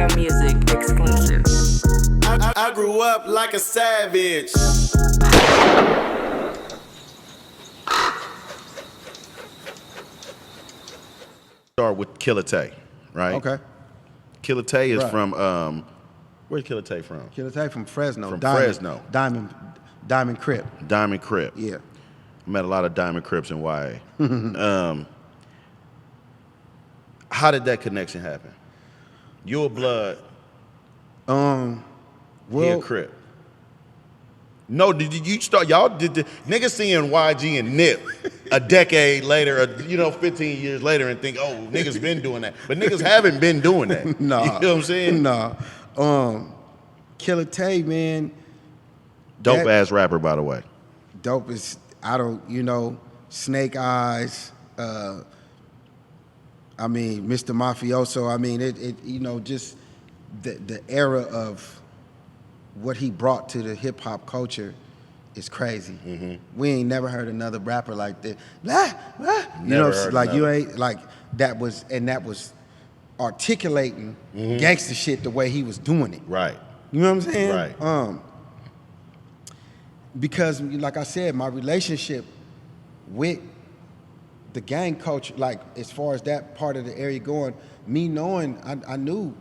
Bigga Music exclusive. I grew up like a savage. Start with Killer Tay, right? Okay. Killer Tay is Right. from where's Killer Tay from? Killer Tay from Fresno. From Diamond, Fresno. Diamond Crip. Diamond Crip. Yeah. Met a lot of Diamond Crips in YA. How did that connection happen? You a Blood, he a Well, Crip. No, did you start? Y'all did the niggas seeing YG and Nip a decade later, or, 15 years later, and think, oh, niggas been doing that, but niggas haven't been doing that. Nah. You know what I'm saying? Nah. Killer Tay, man. Dope ass rapper, by the way. Dope is, Snake Eyes. Mr. Mafioso. Just the era of what he brought to the hip hop culture is crazy. Mm-hmm. We ain't never heard another rapper like that. Blah, blah. Never heard like you another. ain't like that was articulating gangster shit the way he was doing it. Right. You know what I'm saying? Right. Because like I said, my relationship with the gang culture, like as far as that part of the area going, me knowing I knew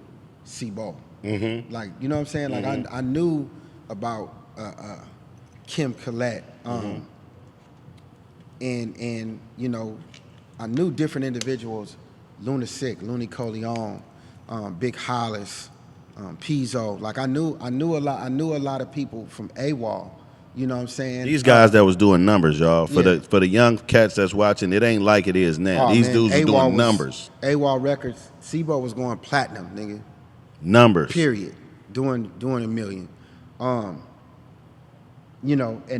Sibo. Mm-hmm. Like, you know what I'm saying? Like I knew about Kim Collette. And I knew different individuals, Luna Sick, Looney Coleon, Big Hollis, Pizzo. Like I knew a lot of people from AWOL. You know what I'm saying? These guys that was doing numbers, y'all. For the young cats that's watching, it ain't like it is now. These dudes was doing numbers. AWOL Records, Sibo was going platinum, nigga. Numbers. Period. Doing a million. And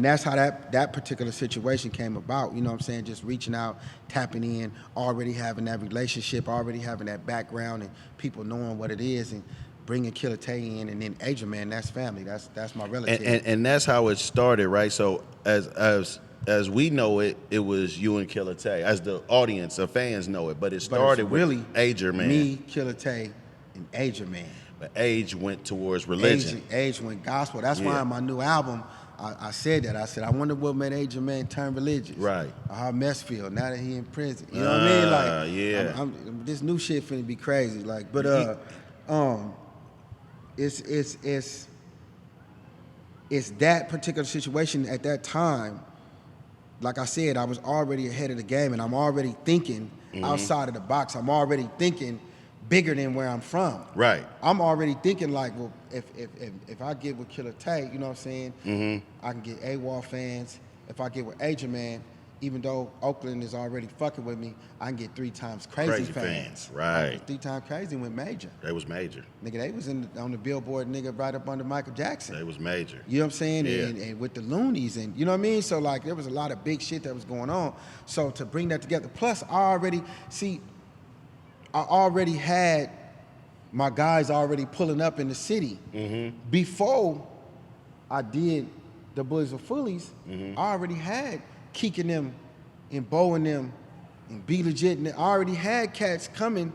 that's how that particular situation came about. You know what I'm saying? Just reaching out, tapping in, already having that relationship, already having that background, and people knowing what it is, and bringing Killer Tay in, and then Agent Man, that's family. That's my relative. And that's how it started, right? So as we know it, it was you and Killer Tay. As the audience, the fans know it, but it started really with Agent Man. Me, Killer Tay, and Agent Man. But Age went towards religion. Age went gospel. That's why in my new album, I said that. I said, I wonder what made Agent Man turn religious. Right. Or how mess feel now that he in prison. You know what I mean? Like, yeah. This new shit finna be crazy. Like, but it's that particular situation at that time. Like I said, I was already ahead of the game, and I'm already thinking outside of the box. I'm already thinking bigger than where I'm from. Right. I'm already thinking like, well, if I get with Killer Tay, you know what I'm saying? I can get AWOL fans. If I get with Agent Man, even though Oakland is already fucking with me, I can get 3 times crazy fans. Right. 3 times crazy went major. They was major. Nigga, they was on the Billboard, nigga, right up under Michael Jackson. They was major. You know what I'm saying? Yeah. And with the Loonies, and you know what I mean? So like, there was a lot of big shit that was going on. So to bring that together, plus I already had my guys already pulling up in the city. Before I did the Bullies of Fullies, I already had Keeking them and Bo and them and Be Legit, and I already had cats coming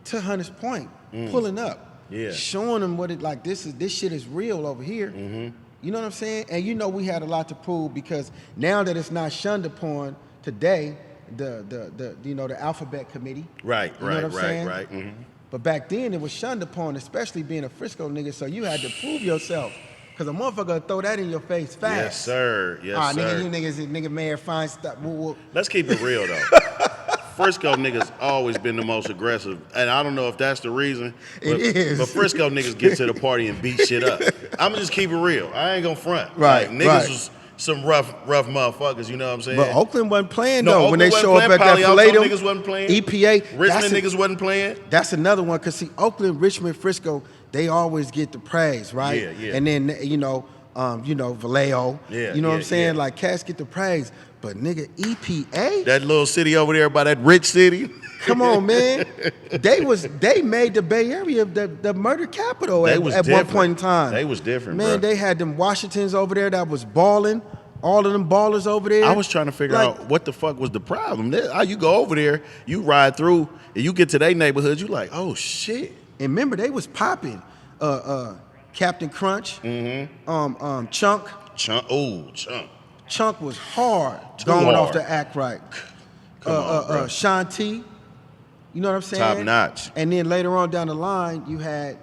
to Hunters Point, pulling up, showing them what it like. This shit is real over here. You know what I'm saying? And we had a lot to prove, because now that it's not shunned upon today, the Alphabet Committee. Right. You know what I'm saying? Right. But back then it was shunned upon, especially being a Frisco nigga. So you had to prove yourself, because a motherfucker throw that in your face fast. Yes, sir. Yes, sir. Nigga, you nigga Mayor fine stuff. Let's keep it real though. Frisco niggas always been the most aggressive, and I don't know if that's the reason. But, It is. But Frisco niggas get to the party and beat shit up. I'ma just keep it real. I ain't gonna front. Right, Like, niggas right. was some rough motherfuckers. You know what I'm saying? But Oakland wasn't playing No, though. When Oakland they wasn't show up at playing. that Palo Alto Filato, niggas wasn't playing. EPA, Richmond niggas wasn't playing. That's another one, because see, Oakland, Richmond, Frisco, they always get the praise, right? Yeah. And then Vallejo, Yeah, you know what I'm saying? yeah. Like, cats get the praise, but nigga, EPA, That little city over there by that rich city. come on, man. They made the Bay Area the murder capital at one point in time. They was different, man. bro. They had them Washingtons over there that was balling. All of them ballers over there. I was trying to figure out what the fuck was the problem. You go over there, you ride through, and you get to their neighborhood, you like, oh shit. And remember, they was popping. Captain Crunch, Chunk. Chunk. Chunk was hard, Too going off hard. the act right. Come on, bro. Shanti, you know what I'm saying? Top notch. And then later on down the line, you had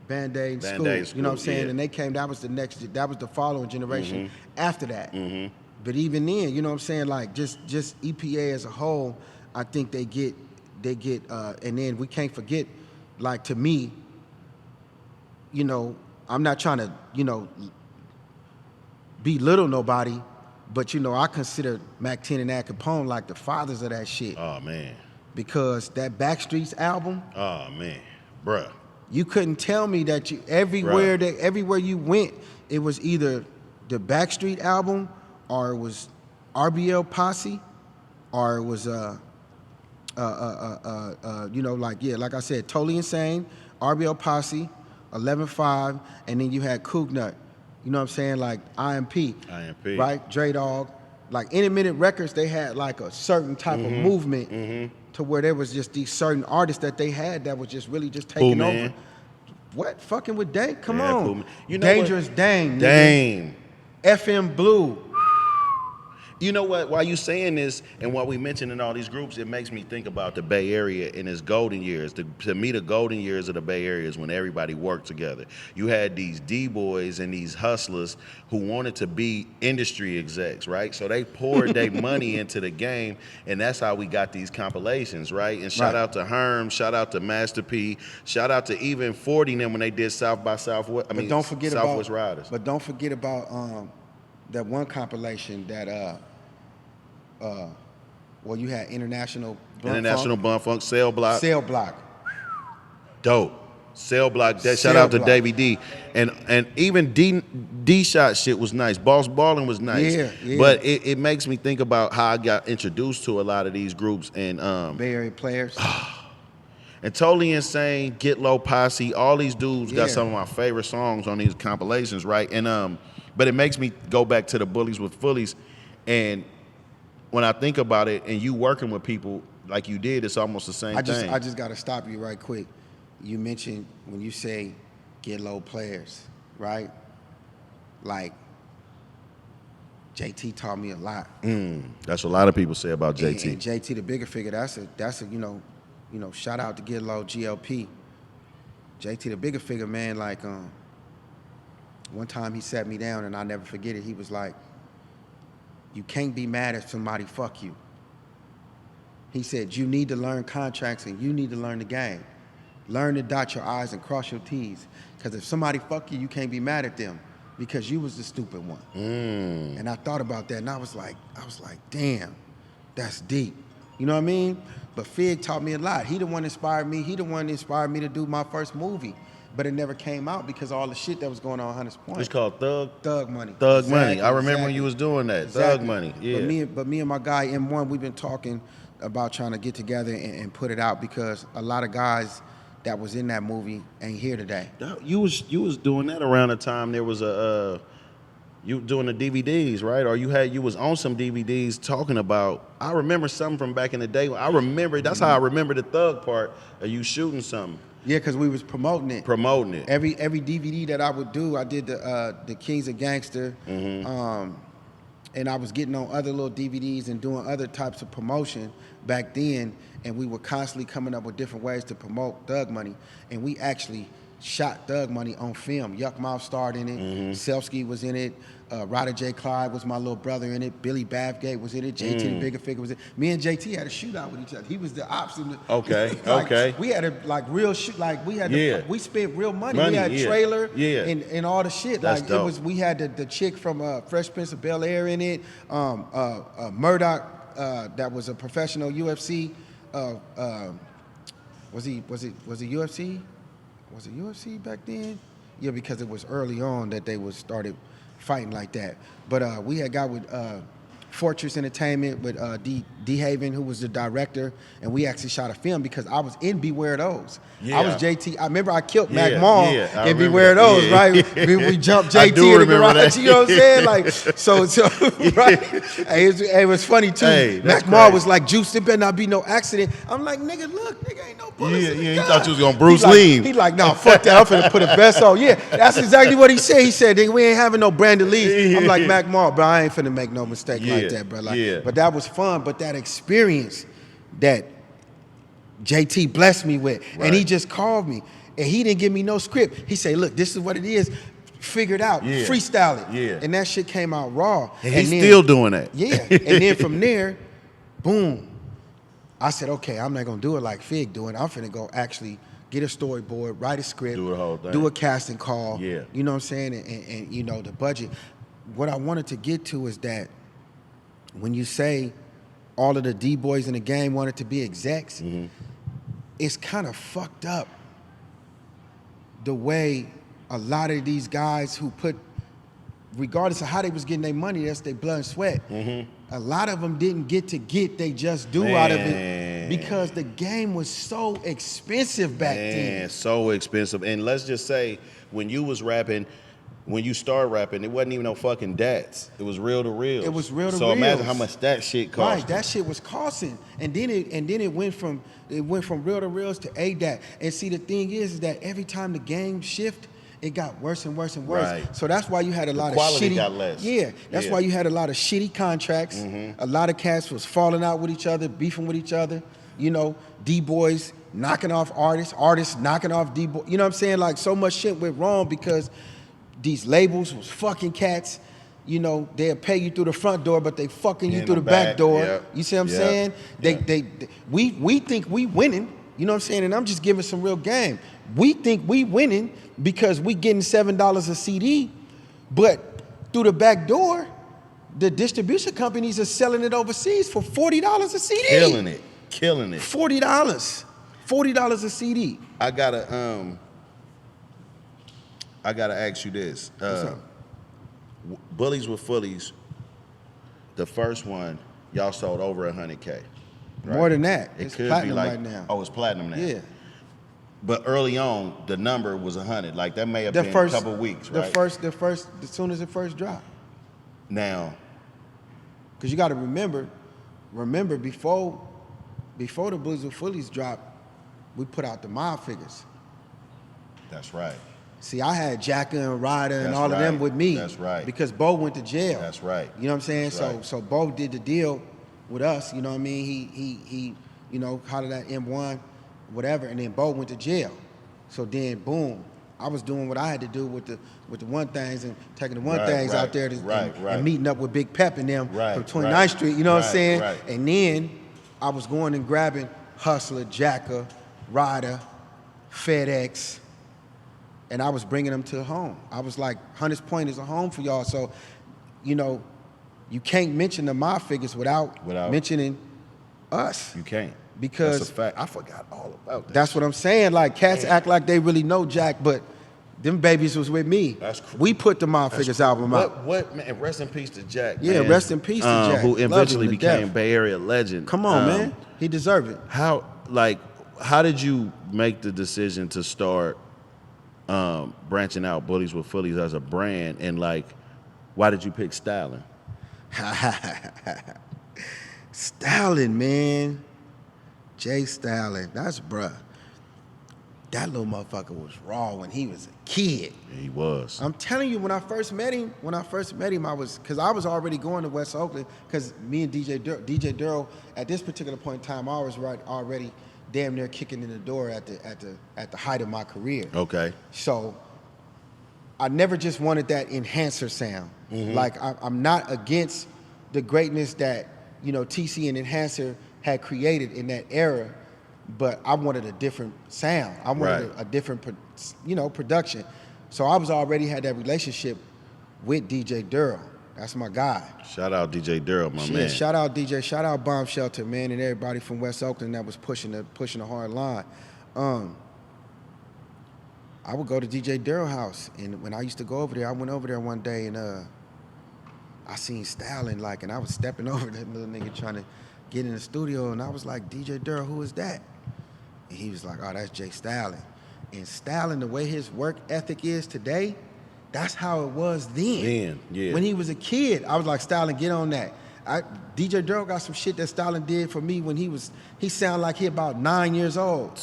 Band-Aid School. Band-Aid You know what I'm School, saying? yeah. And they came. That was the following generation after that. But even then, you know what I'm saying? Like just EPA as a whole, I think they get, and then we can't forget, like to me, you know, I'm not trying to, you know, belittle nobody, but you know, I consider Mac 10 and Al Capone like the fathers of that shit. Oh man. Because that Backstreets album, Oh man, bruh. you couldn't tell me that you everywhere you went, it was either the Backstreet album or it was RBL Posse, or it was you know, like I said, Totally Insane, RBL Posse, 11-5, and then you had Coog Nut. You know what I'm saying? Like IMP. Right? Dre Dog. Like Intermittent Records, they had like a certain type of movement to where there was just these certain artists that they had that was just really just taking over. What? Fucking with Dame? Come on. You know Dangerous what? Dame. Dame. FM Blue. You know what? While you saying this, and while we mentioning all these groups, it makes me think about the Bay Area in its golden years. To me, the golden years of the Bay Area is when everybody worked together. You had these D-boys and these hustlers who wanted to be industry execs, right? So they poured their money into the game, and that's how we got these compilations, right? And shout out to Herm, shout out to Master P, shout out to even 40 and them when they did South by Southwest. Southwest Riders. But don't forget about that one compilation that well, you had International Bump Funk, Cell Block. Cell Block. Dope. Cell Block. Shout out to Davey D. And even D Shot shit was nice. Boss Ballin' was nice. Yeah. But it makes me think about how I got introduced to a lot of these groups and Bay Area players. And Totally Insane, Get Low Posse, all these dudes got some of my favorite songs on these compilations, right? And but it makes me go back to the Bullies with Fullies, and when I think about it, and you working with people like you did, it's almost the same thing. I just got to stop you right quick. You mentioned when you say Get Low players, right? Like JT taught me a lot. That's what a lot of people say about JT. And JT the Bigga Figga, that's a you know, shout out to Get Low GLP. JT the Bigga Figga, man, like one time he sat me down and I'll never forget it. He was like, you can't be mad if somebody fuck you. He said, you need to learn contracts and you need to learn the game. Learn to dot your I's and cross your T's. Because if somebody fuck you, you can't be mad at them because you was the stupid one. And I thought about that and I was like, damn, that's deep. You know what I mean? But Fig taught me a lot. He the one inspired me. He the one inspired me to do my first movie. But it never came out because of all the shit that was going on Hunters Point. It's called Thug Money. Thug Money. I remember when you was doing that. Thug Money. Yeah. But me and my guy M1, we've been talking about trying to get together and put it out because a lot of guys that was in that movie ain't here today. You was doing that around the time there was you doing the DVDs, right? Or you was on some DVDs talking about. I remember something from back in the day. I remember that's how I remember the thug part of you shooting something. Yeah, because we was promoting it. Every DVD that I would do, I did the Kings of Gangster, and I was getting on other little DVDs and doing other types of promotion back then, and we were constantly coming up with different ways to promote Thug Money, and we actually shot Thug Money on film. Yuck Mouth starred in it, Selski was in it, Ryder J. Clyde was my little brother in it, Billy Bathgate was in it, JT the Bigga Figga was in it. Me and JT had a shootout with each other. He was the ops in the Okay. We had a real shoot, like we had we spent real money. We had yeah. trailer Yeah. and all the shit. That's like dope. it was we had the chick from Fresh Prince of Bel-Air in it, Murdoch that was a professional UFC was he UFC? Was it UFC back then? Yeah, because it was early on that they started fighting like that. But we had got with Fortress Entertainment with D Haven, who was the director, and we actually shot a film because I was in Beware Those. Yeah. I was JT. I remember I killed Mac Yeah, Mall yeah, I in remember Beware that. Those, Yeah. right? We jumped I JT do in the remember garage. that. You know what I'm saying? Like, so right? Hey, it was funny too. Hey, that's Mac Mall crazy. was like, "Juice, there better not be no accident." I'm like, "Nigga, look, nigga, ain't no bullets in the He gun." thought you was gonna Bruce He like- Lee. He like, "No, fuck that. I'm finna put a vest on." Yeah, that's exactly what he said. He said, "Nigga, we ain't having no Brandon Lee's." I'm like, Mac Mall, bro, I ain't finna make no mistake like that, bro. Like, yeah. but that was fun. But that experience that JT blessed me with, and he Right. just called me, and he didn't give me no script. He said, "Look, this is what it is. Figure it out. Yeah. Freestyle it." Yeah. And that shit came out raw. And he's then- still doing that. Yeah. And then from there, boom. I said, okay, I'm not gonna do it like Fig doing. I'm finna go actually get a storyboard, write a script, Do the whole thing. do a casting call. Yeah. You know what I'm saying? And you know, the budget. What I wanted to get to is that when you say all of the D-boys in the game wanted to be execs, it's kind of fucked up the way a lot of these guys who put, regardless of how they was getting their money, that's their blood and sweat. A lot of them didn't get they just do out of it Man. because the game was so expensive back Man, then. so expensive. And let's just say, when you was rapping, when you started rapping, it wasn't even no fucking dats. It was real to real. It was reel to So imagine reels. how much that shit cost. Right, that shit was costing, and then it went from reel to reels to ADAT. And see, the thing is that every time the game shift, it got worse and worse and worse. Right. So that's why you had a lot of quality shitty. got less. Yeah, that's Yeah. why you had a lot of shitty contracts. A lot of cats was falling out with each other, beefing with each other. You know, D-boys knocking off artists, artists knocking off D-boys. You know what I'm saying? Like, so much shit went wrong because these labels was fucking cats. You know, they'll pay you through the front door, but they fucking you In through the the back back, door. yeah. You see what I'm Yeah. saying? Yeah. We think we winning. You know what I'm saying? And I'm just giving some real game. We think we winning because we getting $7 a CD, but through the back door, the distribution companies are selling it overseas for $40 a CD. Killing it. Killing it. $40 a CD. I gotta ask you this. up? Bullies with Fullies, the first one, y'all sold over 100K. Right? More than that. It It's could platinum be like, right now. Oh, it's platinum now. Yeah. But early on, the number was 100. Like that may have been a couple weeks, right? As soon as it first dropped. Now, Because you got to remember before the Bullies with Fullies dropped, we put out the mob figures. that's right. See, I had Jacka and Ryder and That's all of them right. with me. That's right. Because Bo went to jail. That's right. You know what I'm saying? That's right. So Bo did the deal with us. You know what I mean? He you know, hollered at M1, whatever, and then Bo went to jail. So then, boom, I was doing what I had to do with the one things and taking the one Right, things right, out there right. and meeting up with Big Pep and them Right, from 29th right, Street. You know what I'm right, saying? right. And then I was going and grabbing Hustler, Jacka, Ryder, FedEx, and I was bringing them to home. I was like, Hunters Point is a home for y'all. So, you know, you can't mention the mob figures without mentioning us. You can't. Because that's a fact. I forgot all about that. that's what I'm saying. Like, cats act like they really know Jack, but them babies was with me. That's cool. We put the mob figures album out. What man? Rest in peace to Jack. Yeah, man. rest in peace to Jack. Who Love him eventually to became death. Bay Area legend. Come on, man. He deserved it. How did you make the decision to start branching out Bullies with Fullies as a brand, and like, why did you pick Stalin? Stalin, man. Jay Stalin. That's bruh. That little motherfucker was raw when he was a kid. Yeah, he was. I'm telling you, when I first met him, I was already going to West Oakland, because me and DJ Duro, at this particular point in time, I was already damn near kicking in the door at the height of my career. Okay. So I never just wanted that enhancer sound. Like, I'm not against the greatness that, you know, TC and Enhancer had created in that era, but I wanted a different sound. I wanted a different, production. So I was already had that relationship with DJ Duro. That's my guy. Shout out DJ Duro, my man. Shout out DJ, shout out Bomb Shelter, man, and everybody from West Oakland that was pushing the hard line. I would go to DJ Duro house, and when I used to go over there, I went over there one day, and I seen Stalin, like, and I was stepping over that little nigga trying to get in the studio, and I was like, DJ Durrell, who is that? And he was like, oh, that's Jay Stalin. And Stalin, the way his work ethic is today, that's how it was then. Yeah. When he was a kid, I was like, Stalin, get on that. DJ Durrell got some shit that Stalin did for me when he sounded like he about 9 years old.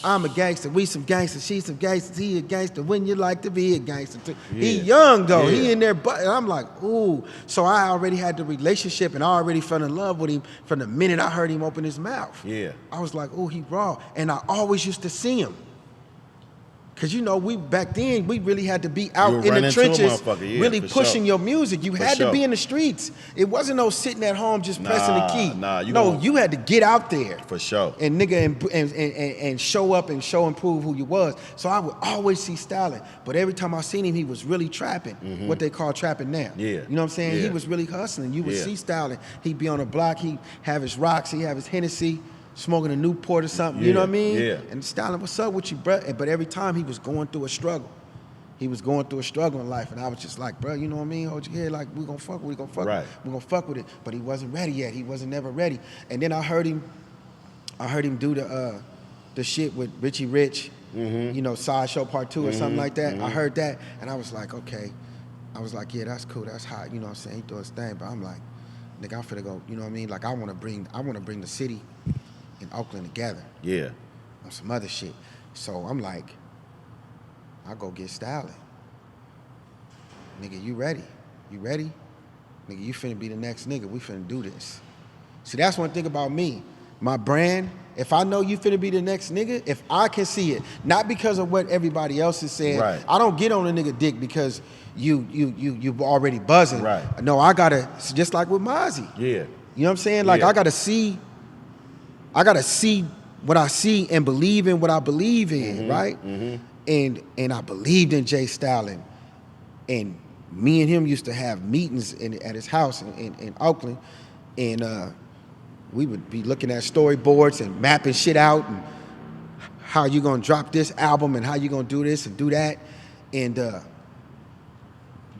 I'm a gangster, we some gangsters, she some gangsters, he a gangster, when you like to be a gangster too. Yeah. He young though, he in there, but I'm like, ooh. So I already had the relationship and I already fell in love with him from the minute I heard him open his mouth. Yeah. I was like, ooh, he raw. And I always used to see him. Cause you know, back then we really had to be out in the trenches, really pushing your music. You had to be in the streets. It wasn't no sitting at home just pressing the key. You had to get out there for sure. And nigga and show up and show and prove who you was. So I would always see Stalin, but every time I seen him, he was really trapping. What they call trapping now. Yeah. You know what I'm saying? He was really hustling. You would see Stalin. He'd be on the block. He'd have his rocks. He'd have his Hennessy, smoking a Newport or something, you know what I mean? Yeah. And Stalin, what's up with you, bro? But every time he was going through a struggle. He was going through a struggle in life, and I was just like, bro, you know what I mean? Hold your head, like, we gonna fuck with it, we're gonna fuck with it. But he wasn't ready yet. He wasn't never ready. And then I heard him do the shit with Richie Rich, you know, Sideshow Part 2 or something like that. I heard that, and I was like, okay. I was like, yeah, that's cool, that's hot, you know what I'm saying? He doing his thing, but I'm like, nigga, I'm finna go, you know what I mean? Like, I wanna bring the city in Oakland together. Yeah. On some other shit. So I'm like, I'll go get Stalin. Nigga, you ready? You ready? Nigga, you finna be the next nigga. We finna do this. See, that's one thing about me. My brand, if I know you finna be the next nigga, if I can see it, not because of what everybody else is saying. Right. I don't get on a nigga dick because you already buzzing. Right. No, I gotta, just like with Mozzy. Yeah. You know what I'm saying? Like, I gotta see what I see and believe in what I believe in, right? And I believed in Jay Stalin. And me and him used to have meetings at his house in Oakland. And we would be looking at storyboards and mapping shit out and how you gonna drop this album and how you gonna do this and do that. And the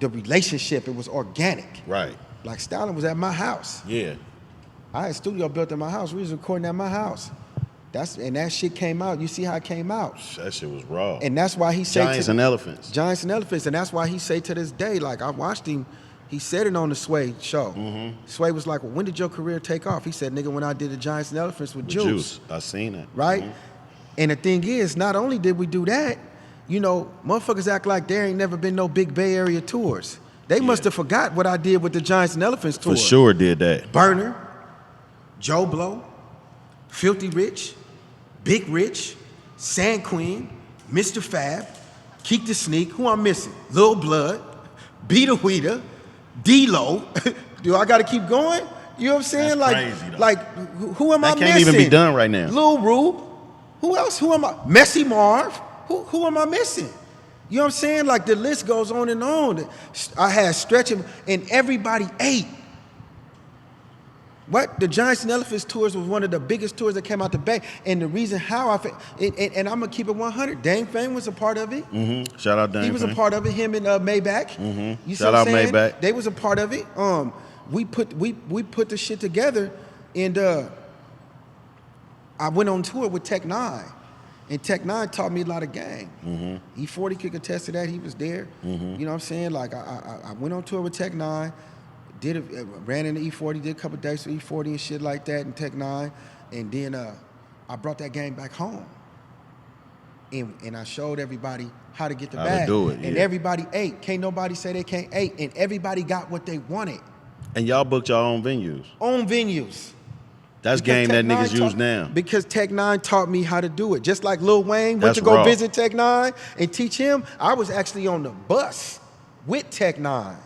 relationship, it was organic. Right. Like Stalin was at my house. Yeah. I had a studio built in my house. We was recording at my house. And that shit came out. You see how it came out. That shit was raw. And that's why he said Giants and Elephants. Giants and Elephants. And that's why he say to this day, like I watched him, he said it on the Sway show. Sway was like, well, when did your career take off? He said, nigga, when I did the Giants and Elephants with Juice. I seen it. Right? And the thing is, not only did we do that, you know, motherfuckers act like there ain't never been no big Bay Area tours. They must have forgot what I did with the Giants and Elephants tour. For sure did that. Burner, Joe Blow, Philthy Rich, Big Rich, San Queen, Mr. Fab, Keek the Sneak, who I'm missing? Lil Blood, Beta Weeda, D-Lo. Do I gotta keep going? You know what I'm saying? That's like, crazy, though. like who am I missing? That can't even be done right now. Lil Rube. Who else? Who am I? Messy Marv. Who am I missing? You know what I'm saying? Like the list goes on and on. I had stretching, and everybody ate. What? The Giants and Elephants tours was one of the biggest tours that came out the Bay. And the reason how and I'm going to keep it 100. Dame Fame was a part of it. Shout out Dame Fame. He was a part of it, him and Maybach. You see Shout what out I'm saying? Maybach. They was a part of it. We put the shit together, and I went on tour with Tech Nine. And Tech Nine taught me a lot of game. E40 could attest to that. He was there. You know what I'm saying? Like, I went on tour with Tech Nine. Ran into E40, did a couple days with E40 and shit like that, and Tech Nine, and then I brought that game back home, and I showed everybody how to get the bag, to do it, and everybody ate. Can't nobody say they can't eat, and everybody got what they wanted. And y'all booked your own venues. Own venues. That's game that niggas use now. Because Tech Nine taught me how to do it. Just like Lil Wayne went That's to go raw. visit Tech Nine and teach him, I was actually on the bus with Tech Nine,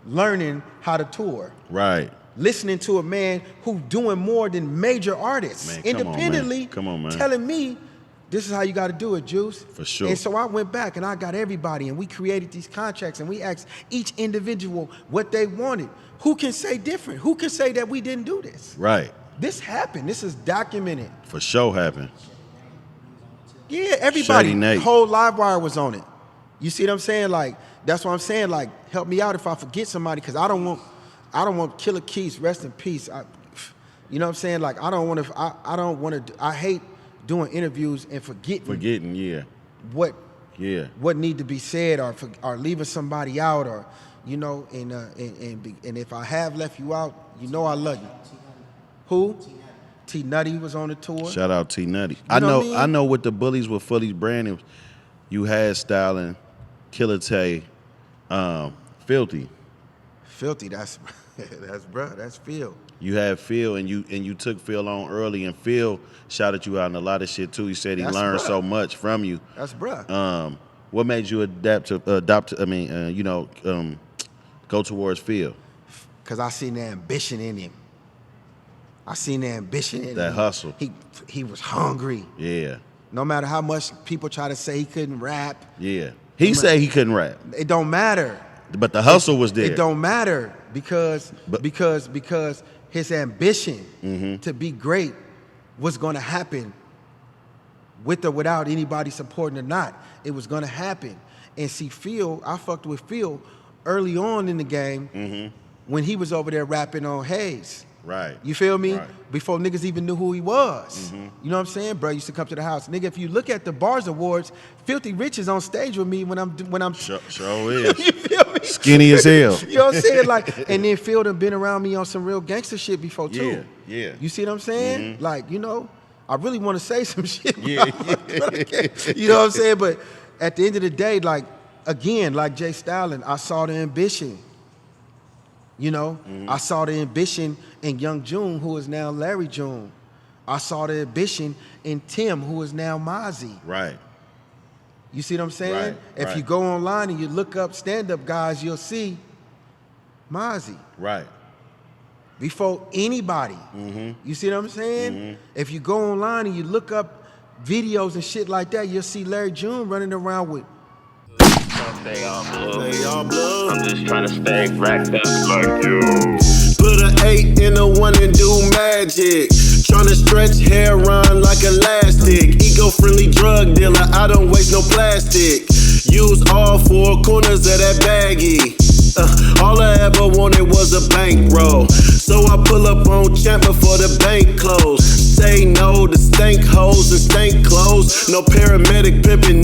learning how to tour. Right. Listening to a man who doing more than major artists Man, independently, come on, man. telling me this is how you got to do it, Juice. For sure. And so I went back and I got everybody and we created these contracts and we asked each individual what they wanted. Who can say different? Who can say that we didn't do this? Right. This happened. This is documented. For sure happened. Yeah, everybody. Shady Nate. The whole Livewire was on it. You see what I'm saying? Like, that's what I'm saying. Like, help me out if I forget somebody, because I don't I don't want Killer Keith, rest in peace. You know what I'm saying? Like I don't want to. I hate doing interviews and forgetting yeah. what Yeah. what need to be said or leaving somebody out or you know and if I have left you out, you know I love you. Who? T Nutty was on the tour. Shout out T Nutty. I know with the bullies with Philly's brand, you had Stalin, Killer Tay, Philthy. Philthy, that's bruh, that's Phil. You had Phil and you took Phil on early, and Phil shouted you out in a lot of shit too. He said he That's learned bruh. so much from you. That's bruh. What made you go towards Phil? Cause I seen the ambition in him. I seen the ambition in him. That hustle. He was hungry. Yeah. No matter how much people try to say he couldn't rap, Yeah. He said he couldn't rap, it don't matter. but the hustle was there. It don't matter because his ambition to be great was going to happen with or without anybody supporting or not. It was going to happen. And see, Phil, I fucked with Phil early on in the game when he was over there rapping on Hayes. Right. You feel me? Right. Before niggas even knew who he was. You know what I'm saying? Bro used to come to the house. Nigga, if you look at the Bars Awards, Filthy Rich is on stage with me when I'm Sure is. you feel me? Skinny as hell. You know what I'm saying? Like, and then Phil done been around me on some real gangster shit before too. Yeah. You see what I'm saying? Like, you know, I really want to say some shit. Bro. Yeah. You know what I'm saying? But at the end of the day, like, again, like Jay Stalin, I saw the ambition. You know, I saw the ambition in Young June, who is now Larry June. I saw the ambition in Tim, who is now Mozzy. Right. You see what I'm saying? Right, If you go online and you look up stand-up guys, you'll see Mozzy Right. before anybody. You see what I'm saying? If you go online and you look up videos and shit like that, you'll see Larry June running around with Stay on blue. They all blue. I'm just trying to stay racked up like you. Put an 8 in a 1 and do magic. Tryna stretch hair on like elastic. Eco-friendly drug dealer, I don't waste no plastic. Use all 4 corners of that baggie. All I ever wanted was a bankroll. So I pull up on Champ before the bank close. Say no to stank hoes and stank clothes. No paramedic pimping